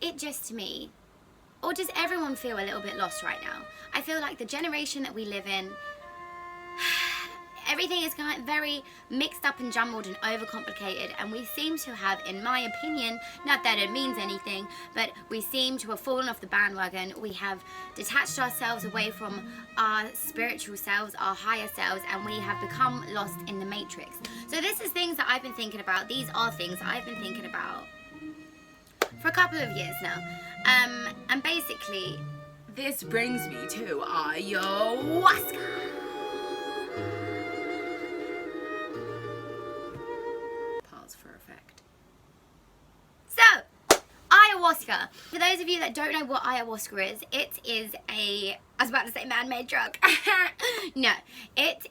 it just me? Or does everyone feel a little bit lost right now? I feel like the generation that we live in, everything is kind of very mixed up and jumbled and overcomplicated, and we seem to have, in my opinion, not that it means anything, but we seem to have fallen off the bandwagon. We have detached ourselves away from our spiritual selves, our higher selves, and we have become lost in the matrix. So this is things that I've been thinking about. These are things that I've been thinking about for a couple of years now. And basically, this brings me to ayahuasca. For effect. So, ayahuasca. For those of you that don't know what ayahuasca is, it is I was about to say man-made drug. No, it's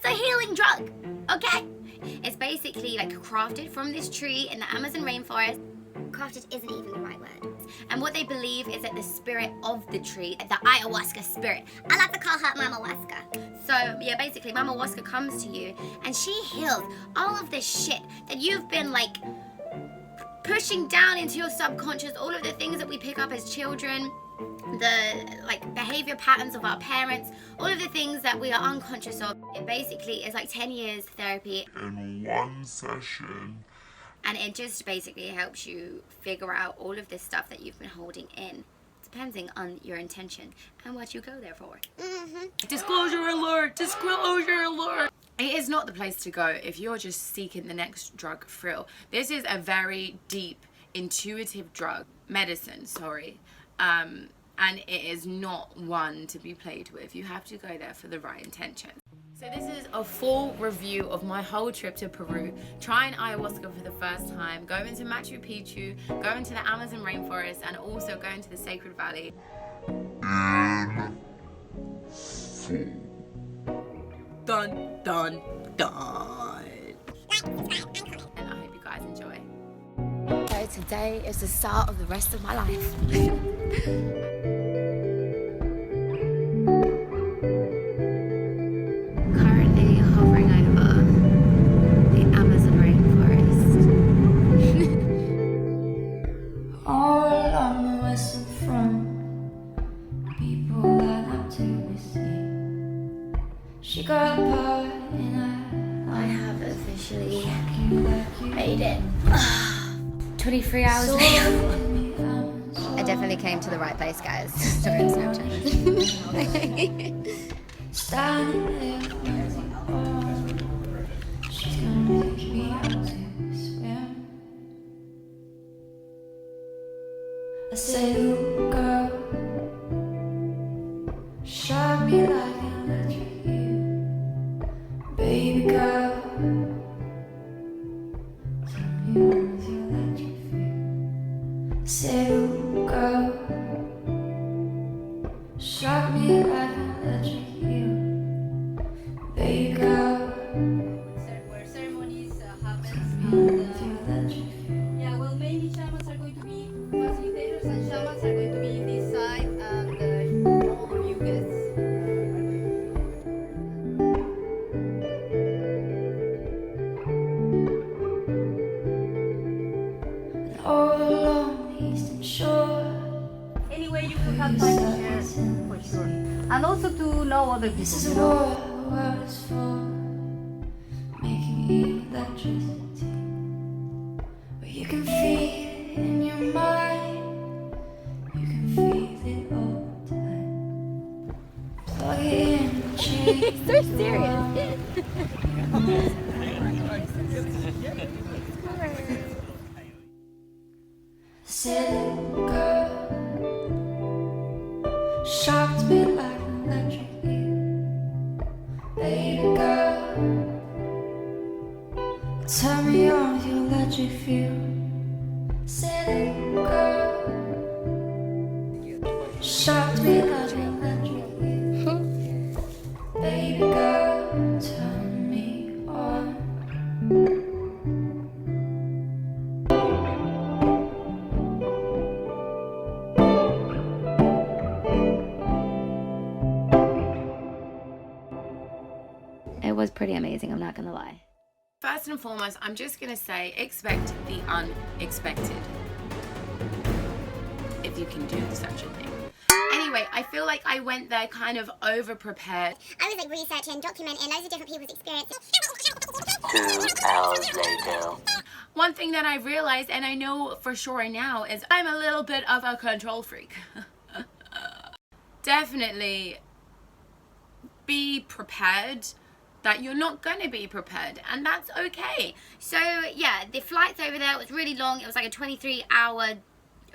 a healing drug, okay? It's basically like crafted from this tree in the Amazon rainforest. Crafted isn't even the right word. And what they believe is that the spirit of the tree, the ayahuasca spirit, I like to call her Mama Huasca. So yeah, basically Mama Huasca comes to you and she heals all of this shit that you've been like pushing down into your subconscious, all of the things that we pick up as children, the like behavior patterns of our parents, all of the things that we are unconscious of. It basically is like 10 years therapy in one session. And it just basically helps you figure out all of this stuff that you've been holding in, depending on your intention and what you go there for. Disclosure alert! Disclosure alert! It is not the place to go if you're just seeking the next drug thrill. This is a very deep, intuitive medicine, and it is not one to be played with. You have to go there for the right intention. So this is a full review of my whole trip to Peru, trying ayahuasca for the first time, going to Machu Picchu, going to the Amazon rainforest, and also going to the Sacred Valley. Dun, dun, dun. And I hope you guys enjoy. So today is the start of the rest of my life. I have officially made it. 23 hours later. I definitely came to the right place, guys. Sorry, Snapchat. I say, ooh, girl, shock me like an electric eel. Baby girl, tell me what you electric feel. I say, ooh, girl, shock me like an electric eel. Baby girl, where ceremonies happen. tell me what you electric feel. Yeah, well, mainly shamans are going to be facilitators, and shamans are going to be in this side, and all of you guys. And all along the eastern shore, Anyway, you could have time to share for sure, and also to know other people. this is you a know? war the world is for, making electricity. But you can feel it in your mind, you can feel it all the time. Plug it in and change. So serious. Said girl, shocked me like an electric eel. Baby girl, turn me on with your electric feel. Said girl, shocked me like an electric eel. Baby girl, turn me on. It was pretty amazing, I'm not gonna lie. First and foremost, I'm just gonna say, expect the unexpected. you can do such a thing. Anyway, I feel like I went there kind of over-prepared. I was like researching, documenting loads of different people's experiences. 2 hours later. One thing that I realized, and I know for sure now, is I'm a little bit of a control freak. Definitely be prepared that you're not going to be prepared, and that's okay. So yeah, the flights over there was really long. It was like a 23-hour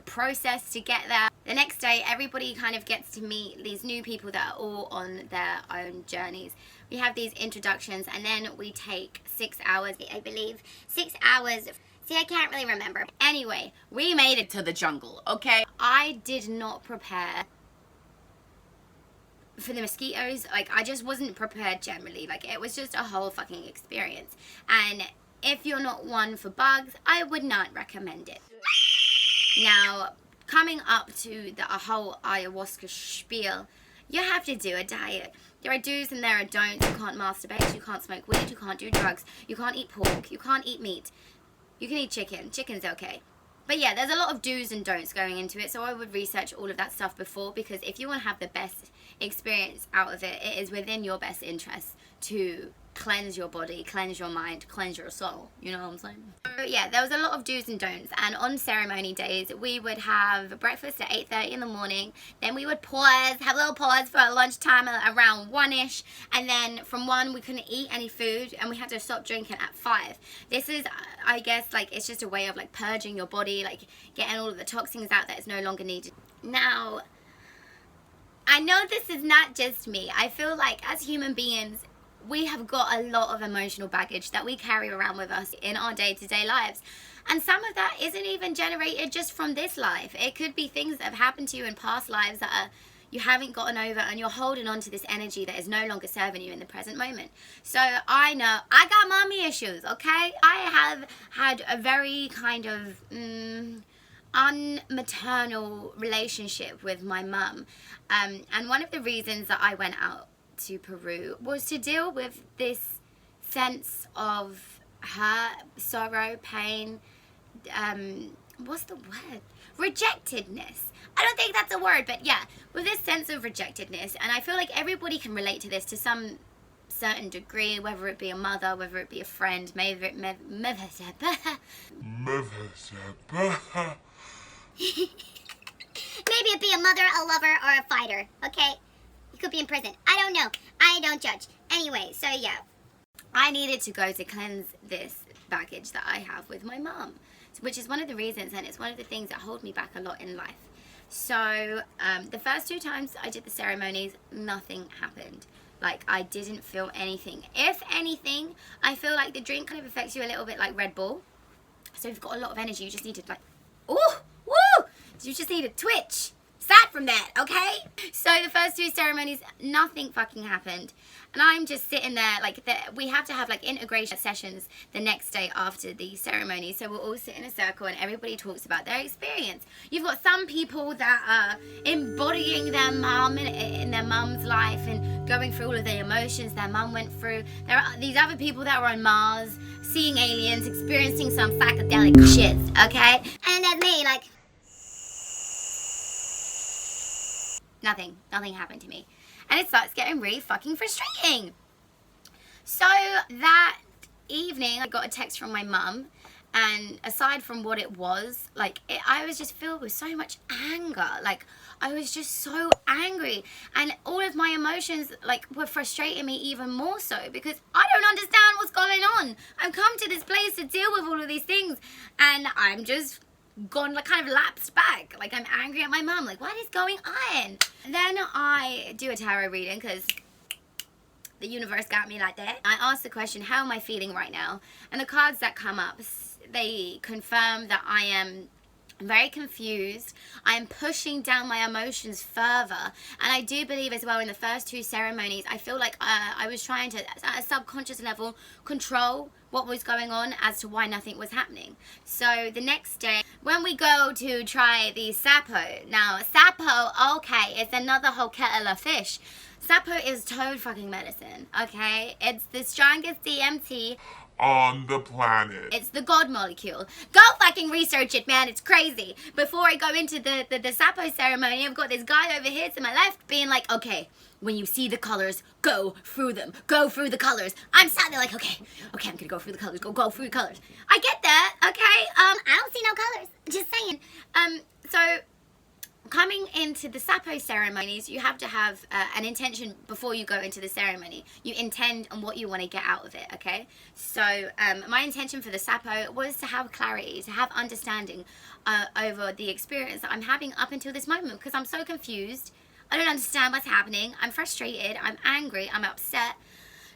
process to get there. The next day, everybody kind of gets to meet these new people that are all on their own journeys. We have these introductions, and then we take 6 hours, I believe. 6 hours. See, I can't really remember. Anyway, we made it To the jungle, okay? I did not prepare for the mosquitoes. Like, I just wasn't prepared generally. Like, it was just a whole fucking experience. And if you're not one for bugs, I would not recommend it. Now, coming up to the whole ayahuasca spiel, you have to do a diet. There are do's and there are don'ts. You can't masturbate, you can't smoke weed, you can't do drugs, you can't eat pork, you can't eat meat. You can eat chicken. Chicken's okay. But yeah, there's a lot of do's and don'ts going into it, so I would research all of that stuff before, because if you want to have the best experience out of it, it is within your best interest to cleanse your body, cleanse your mind, cleanse your soul. You know what I'm saying? So yeah, there was a lot of do's and don'ts, and on ceremony days, we would have breakfast at 8:30 in the morning, then we would pause, have a little pause for lunchtime around 1-ish, and then from 1 we couldn't eat any food, and we had to stop drinking at 5. This is, I guess, like, it's just a way of like purging your body, like getting all of the toxins out that is no longer needed. Now, I know this is not just me. I feel like as human beings, we have got a lot of emotional baggage that we carry around with us in our day-to-day lives. And some of that isn't even generated just from this life. It could be things that have happened to you in past lives that you haven't gotten over, and you're holding on to this energy that is no longer serving you in the present moment. So I know I got mommy issues, okay? I have had a very kind of unmaternal relationship with my mum. And one of the reasons that I went out to Peru was to deal with this sense of hurt, sorrow, pain, what's the word? Rejectedness. I don't think that's a word, but yeah, with this sense of rejectedness. And I feel like everybody can relate to this to some certain degree, whether it be a mother, whether it be a friend, maybe it maybe Maybe it be a mother, a lover, or a fighter, okay? You could be in prison. I don't know. I don't judge. Anyway, so yeah. I needed to go to cleanse this baggage that I have with my mum, which is one of the reasons, and it's one of the things that hold me back a lot in life. So the first 2 times I did the ceremonies, nothing happened. Like, I didn't feel anything. If anything, I feel like the drink kind of affects you a little bit like Red Bull. So if you've got a lot of energy, you just need to like, ooh, woo! You just need to twitch. Aside from that, okay? So the first 2 ceremonies, nothing fucking happened. And I'm just sitting there, like, we have to have, like, integration sessions the next day after the ceremony. So we'll all sit in a circle and everybody talks about their experience. You've got some people that are embodying their mum in their mum's life and going through all of the emotions their mum went through. There are these other people that were on Mars, seeing aliens, experiencing some psychedelic shit, okay? And that's me, like, Nothing happened to me. And it starts getting really fucking frustrating. So that evening, I got a text from my mum, and aside from what it was, like, I was just filled with so much anger. Like, I was just so angry, and all of my emotions, like, were frustrating me even more so, because I don't understand what's going on. I've come to this place to deal with all of these things, and I'm just gone, like, kind of lapsed back. Like, I'm angry at my mum. Like, what is going on? Then I do a tarot reading, because the universe got me like that. I ask the question, how am I feeling right now? And the cards that come up, they confirm that I am very confused. I am pushing down my emotions further. And I do believe as well, in the first 2 ceremonies, I feel like I was trying to, at a subconscious level, control what was going on as to why nothing was happening. So the next day, when we go to try the Sapo, now Sapo, okay, it's another whole kettle of fish. Sapo is toad fucking medicine, okay? It's the strongest DMT. on the planet. It's the God molecule. Go fucking research it, man. It's crazy. Before I go into the Sapo ceremony, I've got this guy over here to my left being like, okay, when you see the colors, go through them. Go through the colors. I'm sat there like, okay, I'm gonna go through the colors. Go through the colors. I get that, okay? I don't see no colors. Just saying. So coming into the Sapo ceremonies, you have to have an intention before you go into the ceremony. You intend on what you want to get out of it, okay? So my intention for the Sapo was to have clarity, to have understanding over the experience that I'm having up until this moment, because I'm so confused. I don't understand what's happening. I'm frustrated. I'm angry. I'm upset.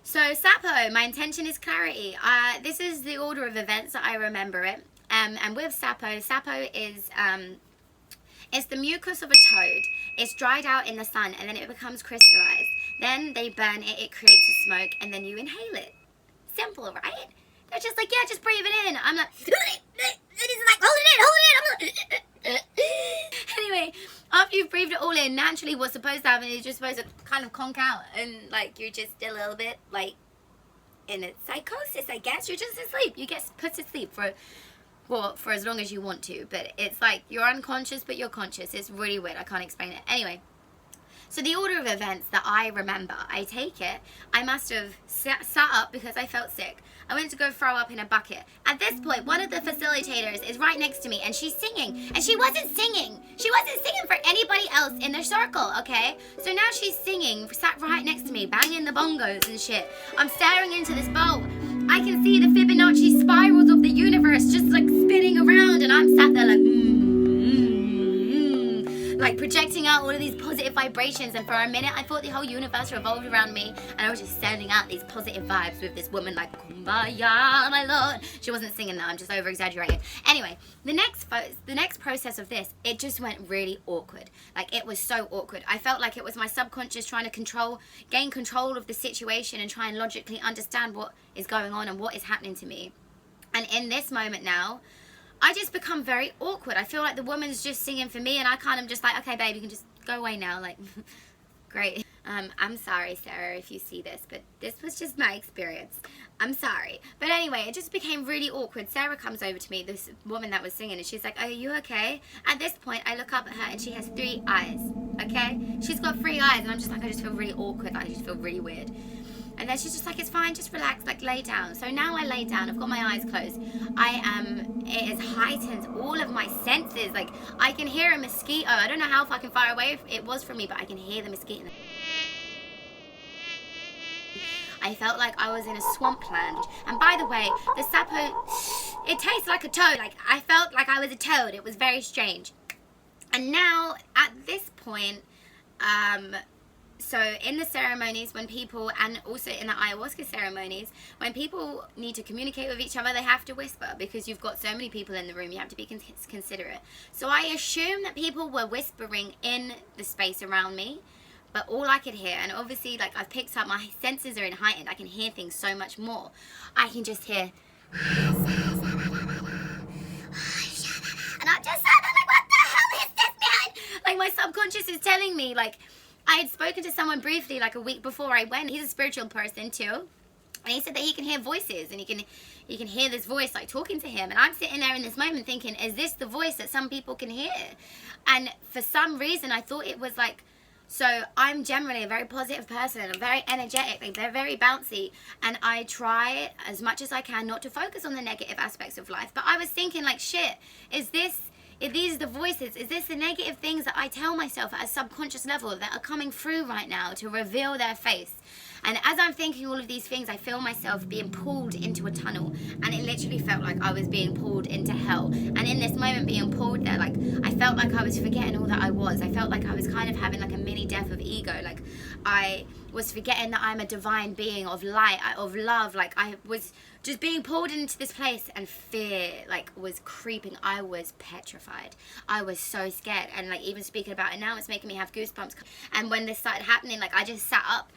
So Sapo, my intention is clarity. This is the order of events that I remember it. And with Sapo is... it's the mucus of a toad. It's dried out in the sun and then it becomes crystallized. Then they burn it, it creates a smoke, and then you inhale it. Simple, right? They're just like, yeah, just breathe it in. I'm like, it is like, hold it in. Anyway, after you've breathed it all in, naturally what's supposed to happen is you're supposed to kind of conk out and like you're just a little bit like in a psychosis, I guess. You're just asleep. You get put to sleep for as long as you want to, but it's like you're unconscious but you're conscious. It's really weird. I can't explain it. Anyway, so the order of events that I remember, I take it, I must have sat up because I felt sick. I went to go throw up in a bucket. At this point, one of the facilitators is right next to me and she's singing, and she wasn't singing for anybody else in the circle, okay? So now she's singing, sat right next to me, banging the bongos and shit. I'm staring into this bowl. I can see the Fibonacci spirals of the universe just like spinning around, and I'm sat there like, like projecting out all of these positive vibrations. And for a minute, I thought the whole universe revolved around me, and I was just sending out these positive vibes with this woman like, kumbaya, my lord. She wasn't singing that, I'm just over exaggerating. Anyway, the next process of this, it just went really awkward. Like, it was so awkward. I felt like it was my subconscious trying to gain control of the situation and try and logically understand what is going on and what is happening to me. And in this moment now, I just become very awkward. I feel like the woman's just singing for me, and I kind of just like, okay, babe, you can just go away now. Like, great. I'm sorry, Sarah, if you see this, but this was just my experience. I'm sorry. But anyway, it just became really awkward. Sarah comes over to me, this woman that was singing, and she's like, are you okay? At this point, I look up at her, and she has 3 eyes, okay? She's got 3 eyes, and I'm just like, I just feel really awkward. I just feel really weird. And then she's just like, it's fine, just relax, like lay down. So now I lay down, I've got my eyes closed. It has heightened all of my senses. Like, I can hear a mosquito. I don't know how fucking far away it was from me, but I can hear the mosquito. I felt like I was in a swampland. And by the way, the Sapo, it tastes like a toad. Like, I felt like I was a toad. It was very strange. And now, at this point, so in the ceremonies, when people, and also in the ayahuasca ceremonies, when people need to communicate with each other, they have to whisper, because you've got so many people in the room, you have to be considerate. So I assume that people were whispering in the space around me, but all I could hear, and obviously, like, I've picked up, my senses are heightened, I can hear things so much more. I can just hear, and I'm just like, what the hell is this, man? Like, my subconscious is telling me, like, I had spoken to someone briefly like a week before I went. He's a spiritual person too. And he said that he can hear voices, and he can hear this voice like talking to him. And I'm sitting there in this moment thinking, is this the voice that some people can hear? And for some reason I thought it was like, so I'm generally a very positive person, and I'm very energetic, like they're very bouncy, and I try as much as I can not to focus on the negative aspects of life. But I was thinking like, shit, if these are the voices, is this the negative things that I tell myself at a subconscious level that are coming through right now to reveal their face? And as I'm thinking all of these things, I feel myself being pulled into a tunnel, and it literally felt like I was being pulled into hell. And in this moment being pulled there, like, I felt like I was forgetting all that I was. I felt like I was kind of having like a mini death of ego. Like, I was forgetting that I'm a divine being of light, of love. Like, I was just being pulled into this place, and fear like was creeping. I was petrified. I was so scared, and like even speaking about it now, it's making me have goosebumps. And when this started happening, like, I just sat up,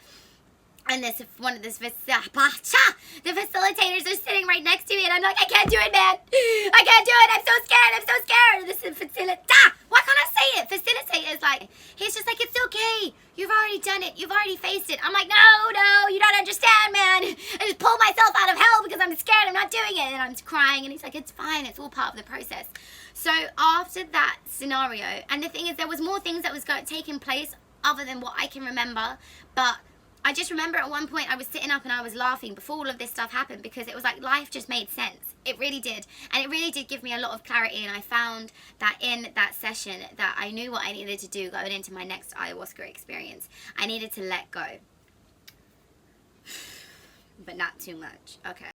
and the facilitators are sitting right next to me, and I'm like, I can't do it, man. I can't do it. I'm so scared. I'm so scared. This is why can't I say it? Facilitator is like, he's just like, it's okay. you've already done it. You've already faced it. I'm like, no, you don't understand, man. I just pulled myself out of hell because I'm scared. I'm not doing it. And I'm crying. And he's like, it's fine. It's all part of the process. So after that scenario, and the thing is, there was more things that was taking place other than what I can remember. But I just remember at one point I was sitting up and I was laughing before all of this stuff happened, because it was like life just made sense. It really did. And it really did give me a lot of clarity, and I found that in that session that I knew what I needed to do going into my next ayahuasca experience. I needed to let go. But not too much. Okay.